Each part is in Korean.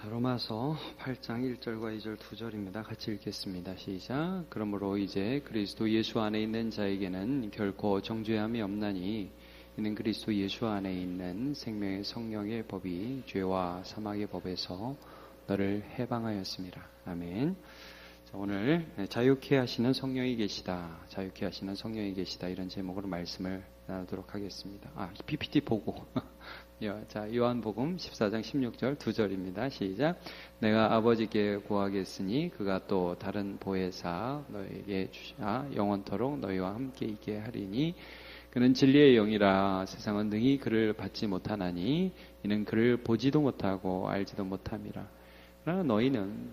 자, 로마서 8장 1절과 2절 2절입니다. 같이 읽겠습니다. 시작. 그러므로 이제 그리스도 예수 안에 있는 자에게는 결코 정죄함이 없나니 이는 그리스도 예수 안에 있는 생명의 성령의 법이 죄와 사망의 법에서 너를 해방하였습니다. 아멘. 자, 오늘 자유케 하시는 성령이 계시다. 자유케 하시는 성령이 계시다. 이런 제목으로 말씀을 나누도록 하겠습니다. PPT 보고. 자, 요한복음 14장 16절 2절입니다. 시작. 내가 아버지께 구하겠으니 그가 또 다른 보혜사 너에게 주시아 영원토록 너희와 함께 있게 하리니 그는 진리의 영이라 세상은 능히 그를 받지 못하나니 이는 그를 보지도 못하고 알지도 못함이라. 그러나 너희는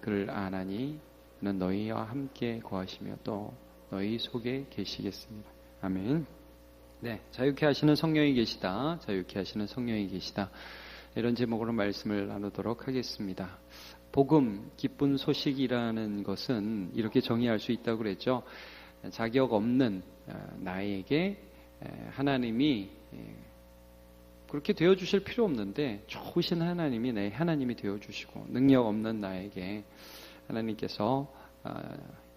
그를 아나니 그는 너희와 함께 거하시며 또 너희 속에 계시겠습니다. 아멘. 네, 자유케 하시는 성령이 계시다. 자유케 하시는 성령이 계시다. 이런 제목으로 말씀을 나누도록 하겠습니다. 복음, 기쁜 소식이라는 것은 이렇게 정의할 수 있다고 그랬죠. 자격 없는 나에게 하나님이 그렇게 되어주실 필요 없는데 좋으신 하나님이 내 하나님이 되어주시고 능력 없는 나에게 하나님께서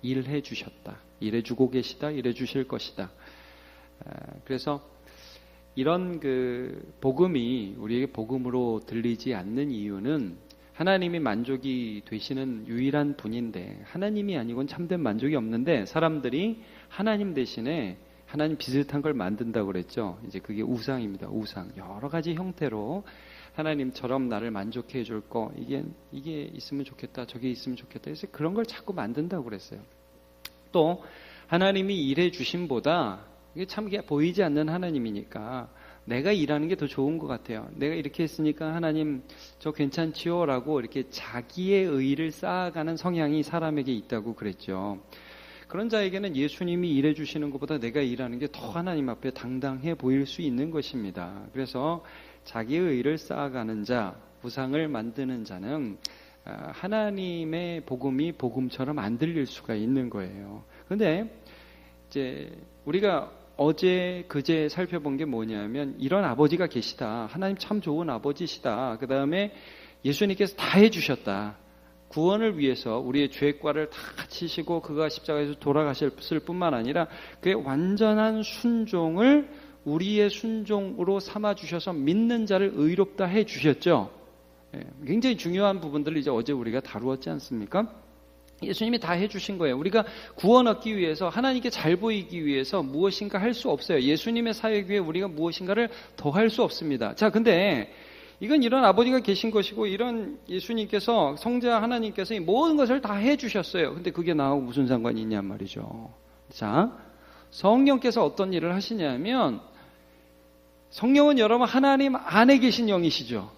일해 주셨다. 일해주고 계시다. 일해주실 것이다. 그래서 이런 복음이 우리에게 복음으로 들리지 않는 이유는 하나님이 만족이 되시는 유일한 분인데 하나님이 아니고는 참된 만족이 없는데 사람들이 하나님 대신에 하나님 비슷한 걸 만든다고 그랬죠. 이제 그게 우상입니다. 우상. 여러 가지 형태로 하나님처럼 나를 만족해 줄 거 이게 있으면 좋겠다. 저게 있으면 좋겠다. 그래서 그런 걸 자꾸 만든다고 그랬어요. 또 하나님이 일해 주심보다 이게 참 보이지 않는 하나님이니까 내가 일하는 게 더 좋은 것 같아요. 내가 이렇게 했으니까 하나님 저 괜찮지요? 라고 이렇게 자기의 의의를 쌓아가는 성향이 사람에게 있다고 그랬죠. 그런 자에게는 예수님이 일해 주시는 것보다 내가 일하는 게 더 하나님 앞에 당당해 보일 수 있는 것입니다. 그래서 자기의 의의를 쌓아가는 자, 우상을 만드는 자는 하나님의 복음이 복음처럼 안 들릴 수가 있는 거예요. 그런데 이제 우리가 어제 그제 살펴본 게 뭐냐면 이런 아버지가 계시다. 하나님 참 좋은 아버지시다. 그 다음에 예수님께서 다 해주셨다. 구원을 위해서 우리의 죄과를 다 치시고 그가 십자가에서 돌아가셨을 뿐만 아니라 그의 완전한 순종을 우리의 순종으로 삼아주셔서 믿는 자를 의롭다 해주셨죠. 굉장히 중요한 부분들을 이제 어제 우리가 다루었지 않습니까? 예수님이 다 해주신 거예요. 우리가 구원 얻기 위해서 하나님께 잘 보이기 위해서 무엇인가 할 수 없어요. 예수님의 사역 위에 우리가 무엇인가를 더 할 수 없습니다. 자, 근데 이건 이런 아버지가 계신 것이고 이런 예수님께서 성자 하나님께서 이 모든 것을 다 해주셨어요. 근데 그게 나하고 무슨 상관이 있냔 말이죠. 자, 성령께서 어떤 일을 하시냐면 성령은 여러분 하나님 안에 계신 영이시죠.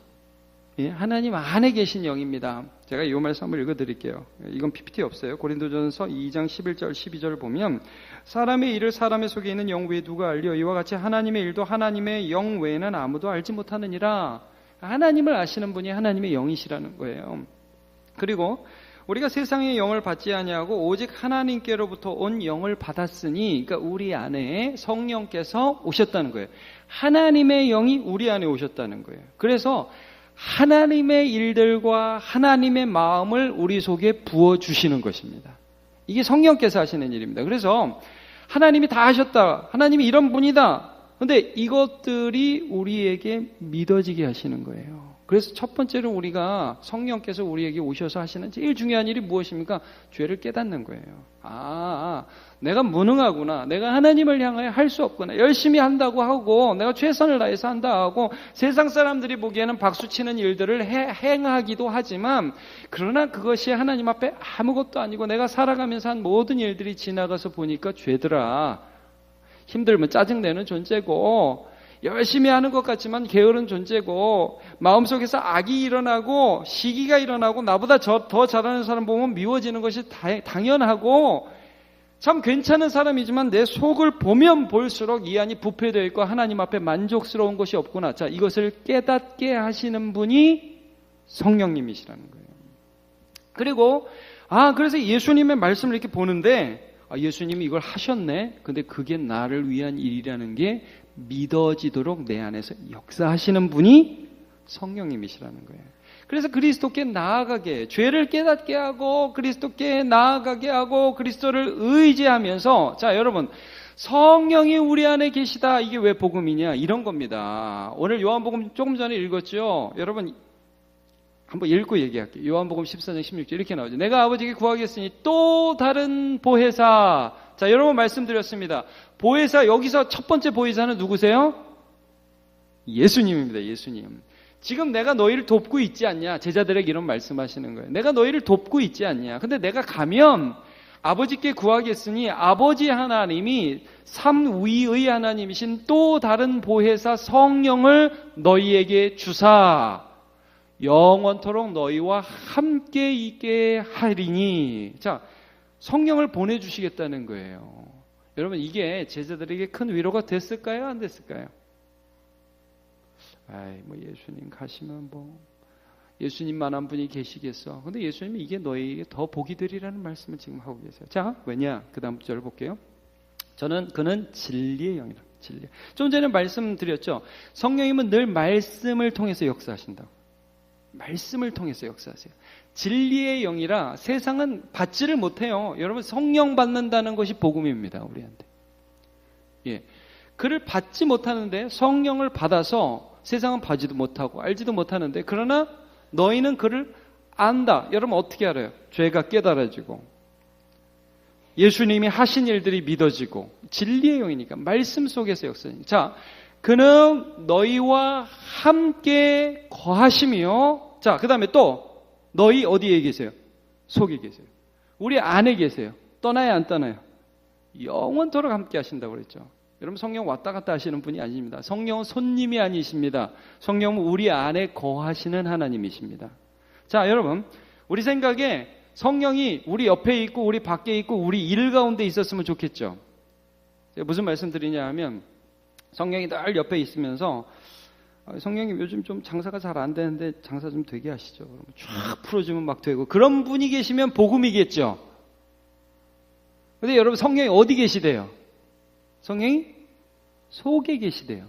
예, 하나님 안에 계신 영입니다. 제가 이 말씀 한번 읽어드릴게요. 이건 PPT 없어요. 고린도전서 2장 11절 12절을 보면 사람의 일을 사람의 속에 있는 영 외에 누가 알려 이와 같이 하나님의 일도 하나님의 영 외에는 아무도 알지 못하느니라. 하나님을 아시는 분이 하나님의 영이시라는 거예요. 그리고 우리가 세상의 영을 받지 아니하고 오직 하나님께로부터 온 영을 받았으니 그러니까 우리 안에 성령께서 오셨다는 거예요. 하나님의 영이 우리 안에 오셨다는 거예요. 그래서 하나님의 일들과 하나님의 마음을 우리 속에 부어주시는 것입니다. 이게 성령께서 하시는 일입니다. 그래서 하나님이 다 하셨다. 하나님이 이런 분이다. 그런데 이것들이 우리에게 믿어지게 하시는 거예요. 그래서 첫 번째로 우리가 성령께서 우리에게 오셔서 하시는 제일 중요한 일이 무엇입니까? 죄를 깨닫는 거예요. 내가 무능하구나. 내가 하나님을 향하여 할 수 없구나. 열심히 한다고 하고 내가 최선을 다해서 한다 하고 세상 사람들이 보기에는 박수치는 일들을 행하기도 하지만 그러나 그것이 하나님 앞에 아무것도 아니고 내가 살아가면서 한 모든 일들이 지나가서 보니까 죄더라. 힘들면 짜증내는 존재고 열심히 하는 것 같지만 게으른 존재고 마음속에서 악이 일어나고 시기가 일어나고 나보다 더 잘하는 사람 보면 미워지는 것이 당연하고 참 괜찮은 사람이지만 내 속을 보면 볼수록 이 안이 부패되어 있고 하나님 앞에 만족스러운 것이 없구나. 자, 이것을 깨닫게 하시는 분이 성령님이시라는 거예요. 그리고 그래서 예수님의 말씀을 이렇게 보는데 예수님이 이걸 하셨네. 근데 그게 나를 위한 일이라는 게 믿어지도록 내 안에서 역사하시는 분이 성령님이시라는 거예요. 그래서 그리스도께 나아가게, 죄를 깨닫게 하고 그리스도께 나아가게 하고 그리스도를 의지하면서, 자 여러분, 성령이 우리 안에 계시다. 이게 왜 복음이냐? 이런 겁니다. 오늘 요한복음 조금 전에 읽었죠? 여러분 한번 읽고 얘기할게요. 요한복음 14장 16절 이렇게 나오죠. 내가 아버지께 구하겠으니 또 다른 보혜사. 자 여러분 말씀드렸습니다. 보혜사, 여기서 첫 번째 보혜사는 누구세요? 예수님입니다. 예수님. 지금 내가 너희를 돕고 있지 않냐? 제자들에게 이런 말씀하시는 거예요. 내가 너희를 돕고 있지 않냐? 근데 내가 가면 아버지께 구하겠으니 아버지 하나님이 삼위의 하나님이신 또 다른 보혜사 성령을 너희에게 주사 영원토록 너희와 함께 있게 하리니. 자, 성령을 보내주시겠다는 거예요. 여러분 이게 제자들에게 큰 위로가 됐을까요? 안 됐을까요? 아이 뭐 예수님 가시면 뭐 예수님만한 분이 계시겠어. 근데 예수님이 이게 너희에게 더 복이 되리라는 말씀을 지금 하고 계세요. 자, 왜냐? 그 다음 절 볼게요. 그는 진리의 영이라. 진리. 좀 전에 말씀드렸죠. 성령님은 늘 말씀을 통해서 역사하신다고. 말씀을 통해서 역사하세요. 진리의 영이라 세상은 받지를 못해요. 여러분 성령 받는다는 것이 복음입니다. 우리한테. 예, 그를 받지 못하는데 성령을 받아서 세상은 봐지도 못하고 알지도 못하는데, 그러나 너희는 그를 안다. 여러분 어떻게 알아요? 죄가 깨달아지고 예수님이 하신 일들이 믿어지고 진리의 영이니까 말씀 속에서 역사하니까. 자, 그는 너희와 함께 거하시며, 자, 그 다음에 또 너희 어디에 계세요? 속에 계세요. 우리 안에 계세요. 떠나야 안 떠나요? 영원토록 함께 하신다고 그랬죠. 여러분 성령 왔다 갔다 하시는 분이 아닙니다. 성령은 손님이 아니십니다. 성령은 우리 안에 거하시는 하나님이십니다. 자 여러분, 우리 생각에 성령이 우리 옆에 있고 우리 밖에 있고 우리 일 가운데 있었으면 좋겠죠. 제가 무슨 말씀 드리냐 하면, 성령이 늘 옆에 있으면서 성령님 요즘 좀 장사가 잘 안 되는데 장사 좀 되게 하시죠. 그러면 쫙 풀어주면 막 되고, 그런 분이 계시면 복음이겠죠. 근데 여러분 성령이 어디 계시대요? 성령이 속에 계시대요.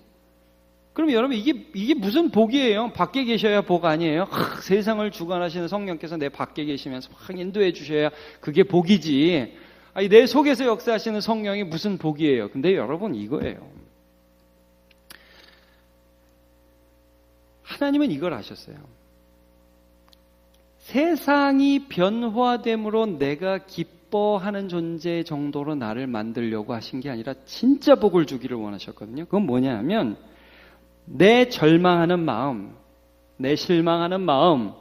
그럼 여러분 이게 무슨 복이에요? 밖에 계셔야 복 아니에요? 세상을 주관하시는 성령께서 내 밖에 계시면서 막 인도해 주셔야 그게 복이지. 아니, 내 속에서 역사하시는 성령이 무슨 복이에요? 근데 여러분 이거예요. 하나님은 이걸 아셨어요. 세상이 변화됨으로 내가 기뻐하는 존재 정도로 나를 만들려고 하신 게 아니라 진짜 복을 주기를 원하셨거든요. 그건 뭐냐 하면, 내 절망하는 마음, 내 실망하는 마음,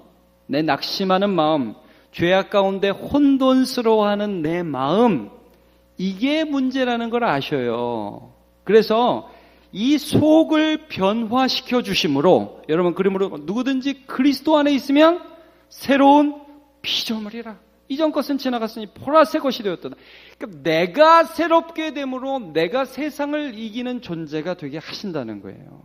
내 낙심하는 마음, 죄악 가운데 혼돈스러워하는 내 마음, 이게 문제라는 걸 아셔요. 그래서 이 속을 변화시켜 주심으로, 여러분 그러므로 누구든지 그리스도 안에 있으면 새로운 피조물이라. 이전 것은 지나갔으니 보라색 것이 되었다. 그러니까 내가 새롭게 됨으로 내가 세상을 이기는 존재가 되게 하신다는 거예요.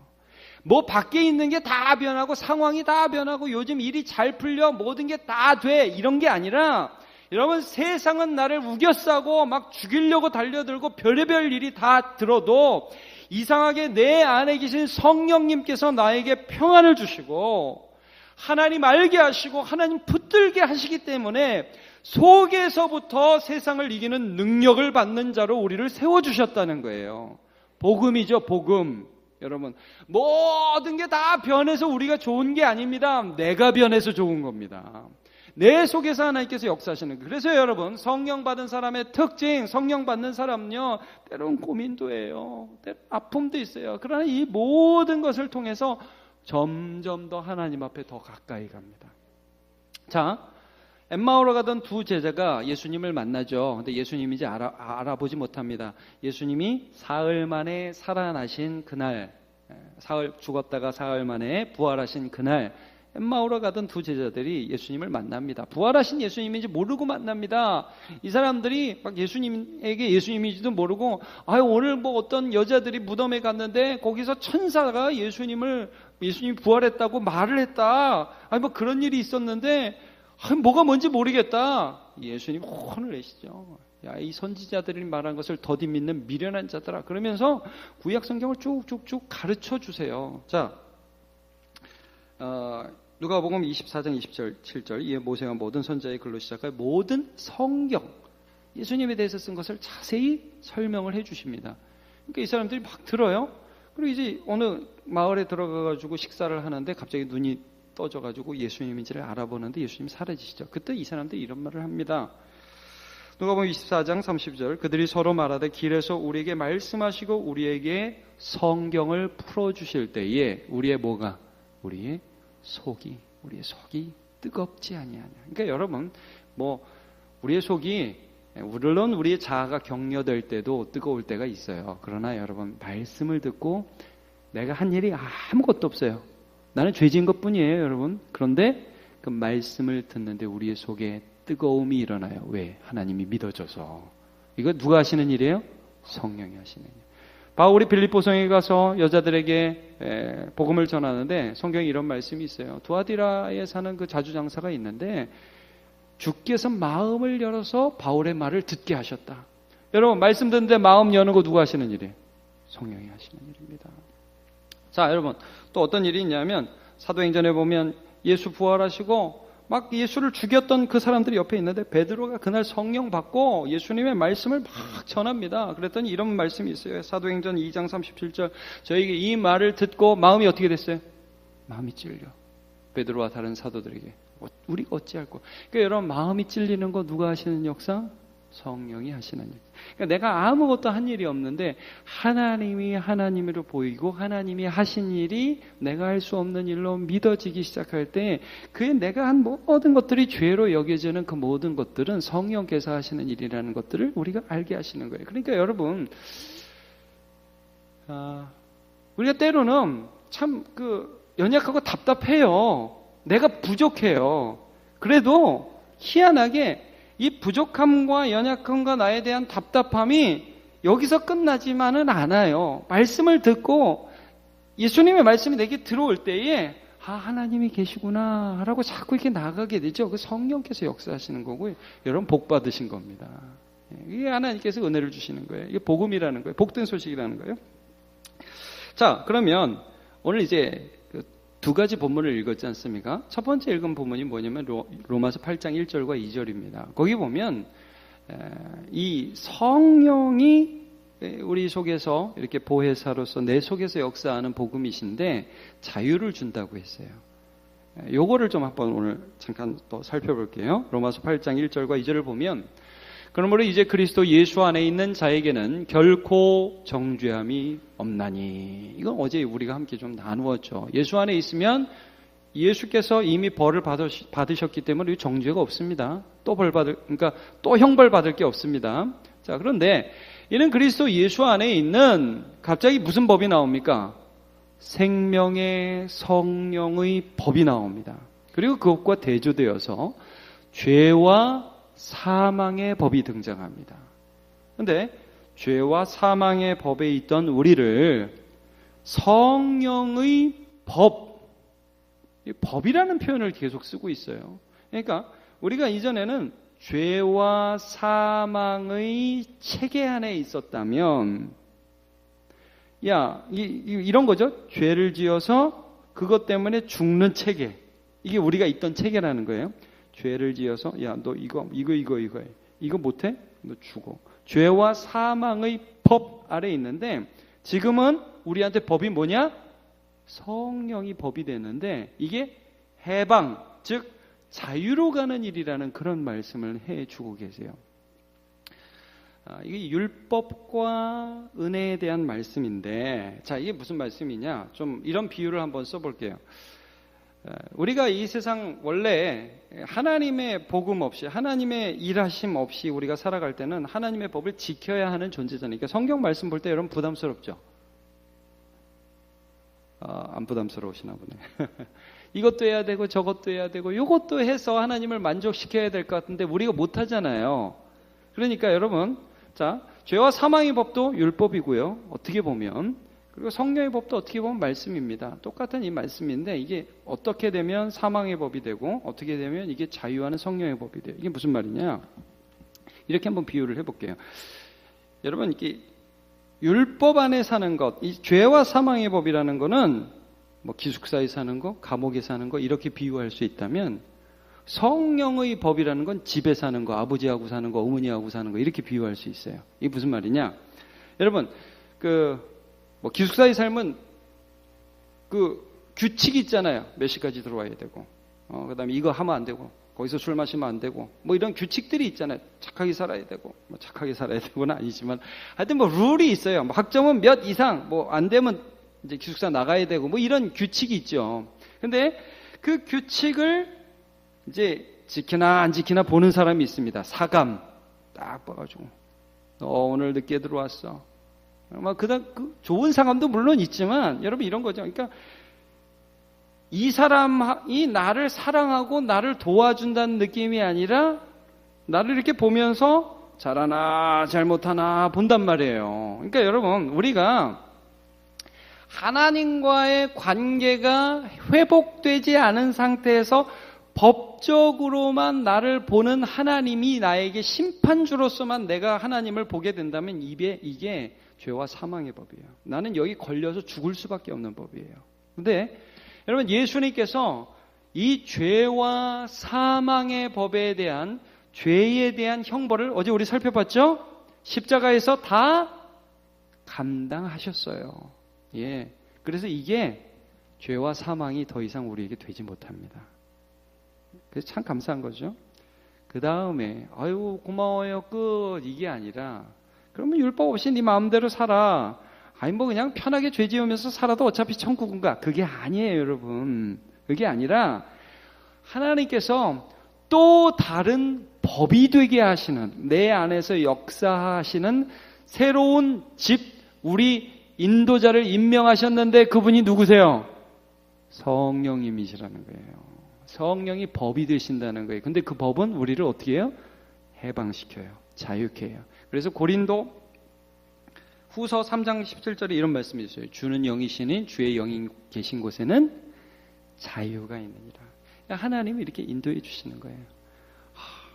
뭐 밖에 있는 게 다 변하고 상황이 다 변하고 요즘 일이 잘 풀려 모든 게 다 돼, 이런 게 아니라, 여러분 세상은 나를 우겨싸고 막 죽이려고 달려들고 별의별 일이 다 들어도 이상하게 내 안에 계신 성령님께서 나에게 평안을 주시고 하나님 알게 하시고 하나님 붙들게 하시기 때문에 속에서부터 세상을 이기는 능력을 받는 자로 우리를 세워주셨다는 거예요. 복음이죠, 복음. 여러분, 모든 게 다 변해서 우리가 좋은 게 아닙니다. 내가 변해서 좋은 겁니다. 내 속에서 하나님께서 역사하시는 거예요. 그래서 여러분, 성령 받은 사람의 특징, 성령 받는 사람은요, 때로는 고민도 해요. 때로는 아픔도 있어요. 그러나 이 모든 것을 통해서 점점 더 하나님 앞에 더 가까이 갑니다. 자, 엠마오로 가던 두 제자가 예수님을 만나죠. 근데 예수님인지 알아보지 못합니다. 예수님이 사흘 만에 살아나신 그날, 죽었다가 사흘 만에 부활하신 그날, 엠마오로 가던 두 제자들이 예수님을 만납니다. 부활하신 예수님인지 모르고 만납니다. 이 사람들이 막 예수님에게 예수님인지도 모르고, 오늘 뭐 어떤 여자들이 무덤에 갔는데 거기서 천사가 예수님 부활했다고 말을 했다. 뭐 그런 일이 있었는데 뭐가 뭔지 모르겠다. 예수님 혼을 내시죠. 야, 이 선지자들이 말한 것을 더디 믿는 미련한 자들아. 그러면서 구약 성경을 쭉쭉쭉 가르쳐 주세요. 자, 누가복음 24장 27절 이에 모세와 모든 선지자의 글로 시작하여 모든 성경 예수님에 대해서 쓴 것을 자세히 설명을 해 주십니다. 그러니까 이 사람들이 막 들어요. 그리고 이제 어느 마을에 들어가가지고 식사를 하는데 갑자기 눈이 떠져가지고 예수님인지를 알아보는데 예수님이 사라지시죠. 그때 이 사람들이 이런 말을 합니다. 누가복음 24장 30절 그들이 서로 말하되 길에서 우리에게 말씀하시고 우리에게 성경을 풀어주실 때에 우리의 뭐가? 우리의 속이 뜨겁지 아니하냐. 그러니까 여러분 우리의 속이 물론 우리의 자아가 격려될 때도 뜨거울 때가 있어요. 그러나 여러분 말씀을 듣고 내가 한 일이 아무것도 없어요. 나는 죄 지은 것뿐이에요, 여러분. 그런데 그 말씀을 듣는데 우리의 속에 뜨거움이 일어나요. 왜? 하나님이 믿어져서. 이거 누가 하시는 일이에요? 성령이 하시는 일. 바울이 빌립보성에 가서 여자들에게 복음을 전하는데 성경에 이런 말씀이 있어요. 두아디라에 사는 그 자주장사가 있는데 주께서 마음을 열어서 바울의 말을 듣게 하셨다. 여러분 말씀 듣는데 마음 여는 거 누가 하시는 일이에요? 성령이 하시는 일입니다. 자, 여러분 또 어떤 일이 있냐면 사도행전에 보면 예수 부활하시고 막 예수를 죽였던 그 사람들이 옆에 있는데 베드로가 그날 성령 받고 예수님의 말씀을 막 전합니다. 그랬더니 이런 말씀이 있어요. 사도행전 2장 37절 저에게 이 말을 듣고 마음이 어떻게 됐어요? 마음이 찔려. 베드로와 다른 사도들에게 우리가 어찌할꼬. 그러니까 여러분 마음이 찔리는 거 누가 하시는 역사? 성령이 하시는 일. 그러니까 내가 아무것도 한 일이 없는데 하나님이 하나님으로 보이고 하나님이 하신 일이 내가 할 수 없는 일로 믿어지기 시작할 때 그게 내가 한 모든 것들이 죄로 여겨지는 그 모든 것들은 성령께서 하시는 일이라는 것들을 우리가 알게 하시는 거예요. 그러니까 여러분 우리가 때로는 참 연약하고 답답해요. 내가 부족해요. 그래도 희한하게 이 부족함과 연약함과 나에 대한 답답함이 여기서 끝나지만은 않아요. 말씀을 듣고 예수님의 말씀이 내게 들어올 때에 하나님이 계시구나 라고 자꾸 이렇게 나가게 되죠. 그 성령께서 역사하시는 거고요. 여러분 복 받으신 겁니다. 이게 하나님께서 은혜를 주시는 거예요. 이게 복음이라는 거예요. 복된 소식이라는 거예요. 자, 그러면 오늘 이제 두 가지 본문을 읽었지 않습니까? 첫 번째 읽은 본문이 뭐냐면 로마서 8장 1절과 2절입니다. 거기 보면 이 성령이 우리 속에서 이렇게 보혜사로서 내 속에서 역사하는 복음이신데 자유를 준다고 했어요. 요거를 좀 한번 오늘 잠깐 또 살펴볼게요. 로마서 8장 1절과 2절을 보면 그러므로 이제 그리스도 예수 안에 있는 자에게는 결코 정죄함이 없나니. 이건 어제 우리가 함께 좀 나누었죠. 예수 안에 있으면 예수께서 이미 벌을 받으셨기 때문에 정죄가 없습니다. 그러니까 또 형벌 받을 게 없습니다. 자, 그런데 이는 그리스도 예수 안에 있는 갑자기 무슨 법이 나옵니까? 생명의 성령의 법이 나옵니다. 그리고 그것과 대조되어서 죄와 사망의 법이 등장합니다. 그런데 죄와 사망의 법에 있던 우리를 성령의 법이라는 표현을 계속 쓰고 있어요. 그러니까 우리가 이전에는 죄와 사망의 체계 안에 있었다면 이런 거죠. 죄를 지어서 그것 때문에 죽는 체계. 이게 우리가 있던 체계라는 거예요. 죄를 지어서 너 이거 못해? 너 죽어. 죄와 사망의 법 아래 있는데 지금은 우리한테 법이 뭐냐? 성령이 법이 되는데 이게 해방, 즉 자유로 가는 일이라는 그런 말씀을 해주고 계세요. 이게 율법과 은혜에 대한 말씀인데 자, 이게 무슨 말씀이냐? 좀 이런 비유를 한번 써볼게요. 우리가 이 세상 원래 하나님의 복음 없이 하나님의 일하심 없이 우리가 살아갈 때는 하나님의 법을 지켜야 하는 존재잖아요. 그러니까 성경 말씀 볼 때 여러분 부담스럽죠? 안 부담스러우시나 보네. 이것도 해야 되고 저것도 해야 되고 이것도 해서 하나님을 만족시켜야 될 것 같은데 우리가 못하잖아요. 그러니까 여러분 자, 죄와 사망의 법도 율법이고요. 어떻게 보면 그리고 성령의 법도 어떻게 보면 말씀입니다. 똑같은 이 말씀인데 이게 어떻게 되면 사망의 법이 되고 어떻게 되면 이게 자유하는 성령의 법이 돼요. 이게 무슨 말이냐? 이렇게 한번 비유를 해볼게요. 여러분 이게 율법 안에 사는 것, 이 죄와 사망의 법이라는 거는 뭐 기숙사에 사는 거, 감옥에 사는 거 이렇게 비유할 수 있다면 성령의 법이라는 건 집에 사는 거, 아버지하고 사는 거, 어머니하고 사는 거 이렇게 비유할 수 있어요. 이게 무슨 말이냐? 여러분, 뭐 기숙사의 삶은 규칙이 있잖아요. 몇 시까지 들어와야 되고, 그다음에 이거 하면 안 되고, 거기서 술 마시면 안 되고, 뭐 이런 규칙들이 있잖아요. 착하게 살아야 되고, 뭐 착하게 살아야 되고는 아니지만, 하여튼 뭐 룰이 있어요. 뭐 학점은 몇 이상, 뭐 안 되면 이제 기숙사 나가야 되고, 뭐 이런 규칙이 있죠. 근데 그 규칙을 이제 지키나 안 지키나 보는 사람이 있습니다. 사감 딱 봐가지고 너 오늘 늦게 들어왔어. 막 좋은 사감도 물론 있지만 여러분 이런 거죠. 그러니까 이 사람이 나를 사랑하고 나를 도와준다는 느낌이 아니라 나를 이렇게 보면서 잘하나 잘못하나 본단 말이에요. 그러니까 여러분 우리가 하나님과의 관계가 회복되지 않은 상태에서 법적으로만 나를 보는 하나님이 나에게 심판주로서만 내가 하나님을 보게 된다면 이게 죄와 사망의 법이에요. 나는 여기 걸려서 죽을 수밖에 없는 법이에요. 근데 여러분 예수님께서 이 죄와 사망의 법에 대한 죄에 대한 형벌을 어제 우리 살펴봤죠? 십자가에서 다 감당하셨어요. 예. 그래서 이게 죄와 사망이 더 이상 우리에게 되지 못합니다. 그래서 참 감사한 거죠. 그 다음에 아유 고마워요 끝 이게 아니라 그러면 율법 없이 네 마음대로 살아. 아니 뭐 그냥 편하게 죄 지으면서 살아도 어차피 천국인가? 그게 아니에요 여러분. 그게 아니라 하나님께서 또 다른 법이 되게 하시는 내 안에서 역사하시는 새로운 집 우리 인도자를 임명하셨는데 그분이 누구세요? 성령님이시라는 거예요. 성령이 법이 되신다는 거예요. 근데 그 법은 우리를 어떻게 해요? 해방시켜요. 자유케 해요. 그래서 고린도 후서 3장 17절에 이런 말씀이 있어요. 주는 영이시니 주의 영이 계신 곳에는 자유가 있느니라. 하나님이 이렇게 인도해 주시는 거예요.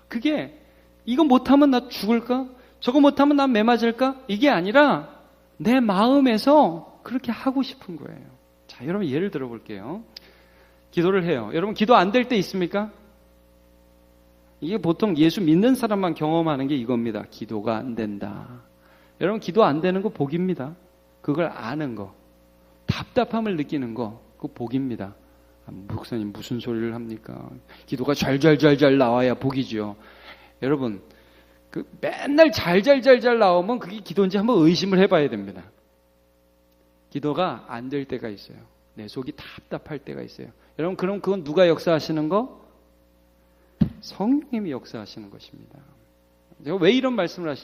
그게 이거 못하면 나 죽을까? 저거 못하면 나 매맞을까? 이게 아니라 내 마음에서 그렇게 하고 싶은 거예요. 자, 여러분 예를 들어 볼게요. 기도를 해요. 여러분 기도 안 될 때 있습니까? 이게 보통 예수 믿는 사람만 경험하는 게 이겁니다. 기도가 안 된다. 여러분 기도 안 되는 거 복입니다. 그걸 아는 거. 답답함을 느끼는 거. 그거 복입니다. 목사님 무슨 소리를 합니까? 기도가 잘 나와야 복이죠. 여러분 맨날 잘 나오면 그게 기도인지 한번 의심을 해봐야 됩니다. 기도가 안 될 때가 있어요. 내 속이 답답할 때가 있어요. 여러분 그럼 그건 누가 역사하시는 거? 성령님이 역사하시는 것입니다. 제가 왜 이런 말씀을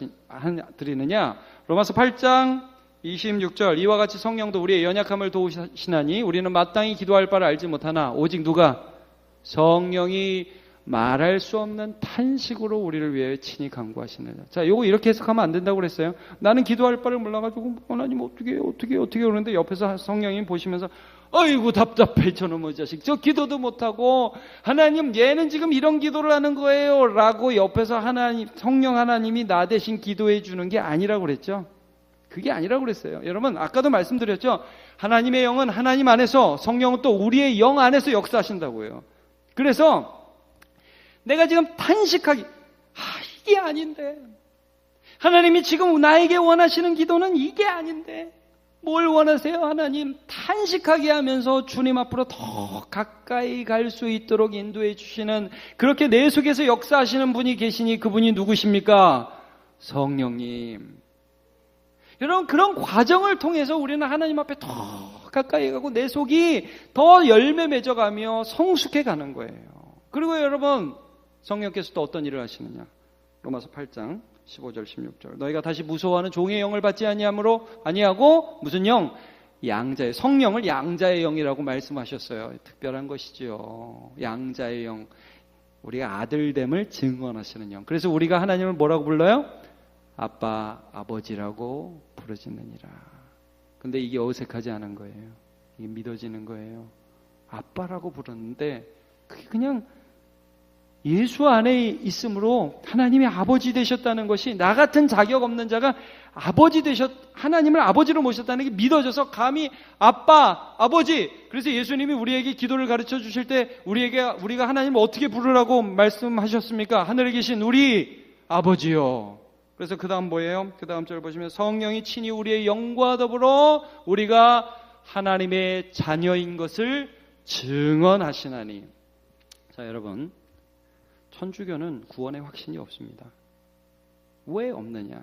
드리느냐? 로마서 8장 26절 이와 같이 성령도 우리의 연약함을 도우시나니 우리는 마땅히 기도할 바를 알지 못하나 오직 누가? 성령이 말할 수 없는 탄식으로 우리를 위해 친히 간구하시느냐. 자, 요거 이렇게 해석하면 안 된다고 그랬어요. 나는 기도할 바를 몰라가지고 하나님 어떻게 그러는데 옆에서 성령님 보시면서 아이고 답답해 저놈의 자식 저 기도도 못하고 하나님 얘는 지금 이런 기도를 하는 거예요 라고 옆에서 성령 하나님이 나 대신 기도해 주는 게 아니라고 그랬죠. 그게 아니라고 그랬어요. 여러분 아까도 말씀드렸죠. 하나님의 영은 하나님 안에서 성령은 또 우리의 영 안에서 역사하신다고요. 그래서 내가 지금 탄식하기 이게 아닌데 하나님이 지금 나에게 원하시는 기도는 이게 아닌데 뭘 원하세요 하나님? 탄식하게 하면서 주님 앞으로 더 가까이 갈 수 있도록 인도해 주시는 그렇게 내 속에서 역사하시는 분이 계시니 그분이 누구십니까? 성령님. 여러분 그런 과정을 통해서 우리는 하나님 앞에 더 가까이 가고 내 속이 더 열매 맺어가며 성숙해 가는 거예요. 그리고 여러분 성령께서 또 어떤 일을 하시느냐? 로마서 8장 15절 16절 너희가 다시 무서워하는 종의 영을 받지 아니하고 무슨 영? 양자의 성령을 양자의 영이라고 말씀하셨어요. 특별한 것이죠. 양자의 영. 우리가 아들됨을 증언하시는 영. 그래서 우리가 하나님을 뭐라고 불러요? 아빠, 아버지라고 부르짖느니라. 근데 이게 어색하지 않은 거예요. 이게 믿어지는 거예요. 아빠라고 부르는데 그게 그냥 예수 안에 있으므로 하나님이 아버지 되셨다는 것이, 나 같은 자격 없는 자가 하나님을 아버지로 모셨다는 게 믿어져서 감히 아빠, 아버지. 그래서 예수님이 우리에게 기도를 가르쳐 주실 때 우리가 하나님을 어떻게 부르라고 말씀하셨습니까? 하늘에 계신 우리 아버지요. 그래서 그 다음 뭐예요? 그 다음 절 보시면 성령이 친히 우리의 영과 더불어 우리가 하나님의 자녀인 것을 증언하시나니. 자, 여러분, 천주교는 구원의 확신이 없습니다. 왜 없느냐?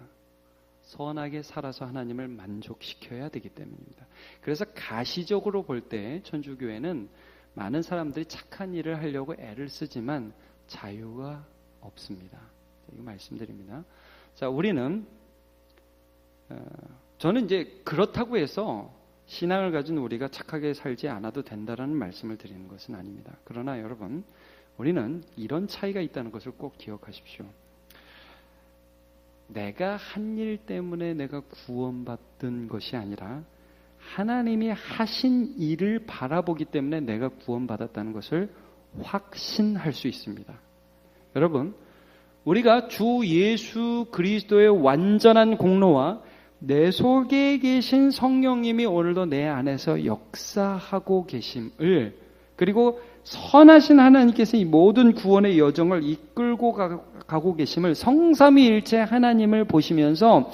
선하게 살아서 하나님을 만족시켜야 되기 때문입니다. 그래서 가시적으로 볼 때 천주교회는 많은 사람들이 착한 일을 하려고 애를 쓰지만 자유가 없습니다. 이거 말씀드립니다. 자, 저는 이제 그렇다고 해서 신앙을 가진 우리가 착하게 살지 않아도 된다라는 말씀을 드리는 것은 아닙니다. 그러나 여러분, 우리는 이런 차이가 있다는 것을 꼭 기억하십시오. 내가 한 일 때문에 내가 구원받은 것이 아니라 하나님이 하신 일을 바라보기 때문에 내가 구원받았다는 것을 확신할 수 있습니다. 여러분, 우리가 주 예수 그리스도의 완전한 공로와 내 속에 계신 성령님이 오늘도 내 안에서 역사하고 계심을, 그리고 선하신 하나님께서 이 모든 구원의 여정을 이끌고 가고 계심을, 성삼위일체 하나님을 보시면서,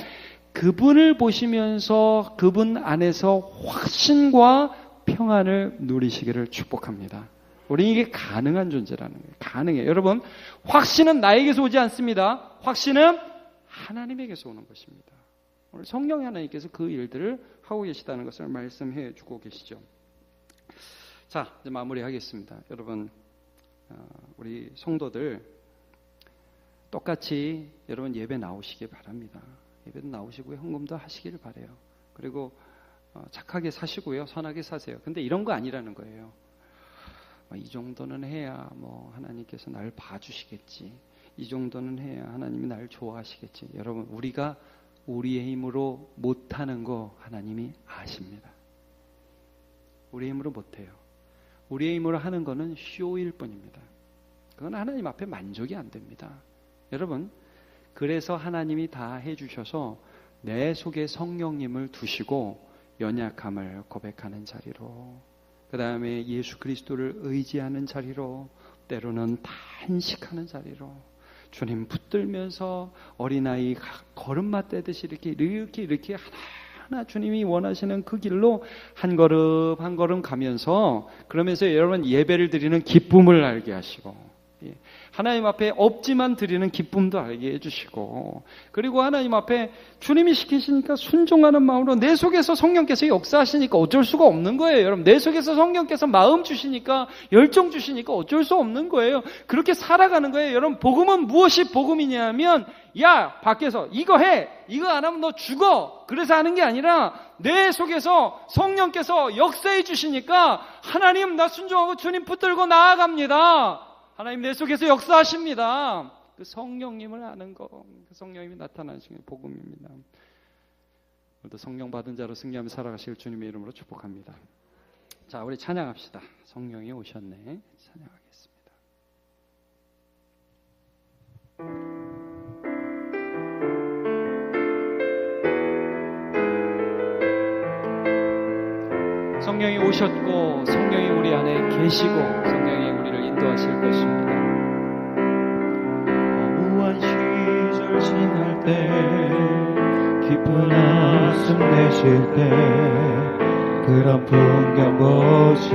그분을 보시면서 그분 안에서 확신과 평안을 누리시기를 축복합니다. 우리 이게 가능한 존재라는 거예요. 가능해요. 여러분, 확신은 나에게서 오지 않습니다. 확신은 하나님에게서 오는 것입니다. 오늘 성령 하나님께서 그 일들을 하고 계시다는 것을 말씀해 주고 계시죠. 자, 이제 마무리하겠습니다. 여러분, 우리 성도들 똑같이 여러분 예배 나오시길 바랍니다. 예배도 나오시고요, 헌금도 하시길 바라요. 그리고 착하게 사시고요, 선하게 사세요. 근데 이런 거 아니라는 거예요. 이 정도는 해야 하나님께서 날 봐주시겠지. 이 정도는 해야 하나님이 날 좋아하시겠지. 여러분, 우리가 우리의 힘으로 못하는 거 하나님이 아십니다. 우리의 힘으로 못해요. 우리의 힘으로 하는 거는 쇼일 뿐입니다. 그건 하나님 앞에 만족이 안 됩니다. 여러분, 그래서 하나님이 다 해주셔서 내 속에 성령님을 두시고 연약함을 고백하는 자리로, 그 다음에 예수 그리스도를 의지하는 자리로, 때로는 탄식하는 자리로, 주님 붙들면서 어린아이 걸음마 떼듯이 이렇게 하나하나 주님이 원하시는 그 길로 한 걸음 한 걸음 가면서, 그러면서 여러분 예배를 드리는 기쁨을 알게 하시고, 하나님 앞에 없지만 드리는 기쁨도 알게 해주시고, 그리고 하나님 앞에 주님이 시키시니까 순종하는 마음으로, 내 속에서 성령께서 역사하시니까 어쩔 수가 없는 거예요. 여러분, 내 속에서 성령께서 마음 주시니까, 열정 주시니까 어쩔 수 없는 거예요. 그렇게 살아가는 거예요. 여러분, 복음은 무엇이 복음이냐면, 야, 밖에서 이거 해, 이거 안 하면 너 죽어, 그래서 하는 게 아니라 내 속에서 성령께서 역사해 주시니까, 하나님 나 순종하고 주님 붙들고 나아갑니다. 하나님 내 속에서 역사하십니다. 그 성령님을 아는 거, 그 성령님이 나타나시는 게 복음입니다. 오늘도 성령 받은 자로 승리하며 살아가실 주님의 이름으로 축복합니다. 자, 우리 찬양합시다. 성령이 오셨네. 찬양하겠습니다. 성령이 오셨고 성령이 우리 안에 계시고 성령이 우리를 인도하실 것입니다. 허무한 시절 지날 때, 깊은 한숨 내쉴 때, 그런 풍경 보시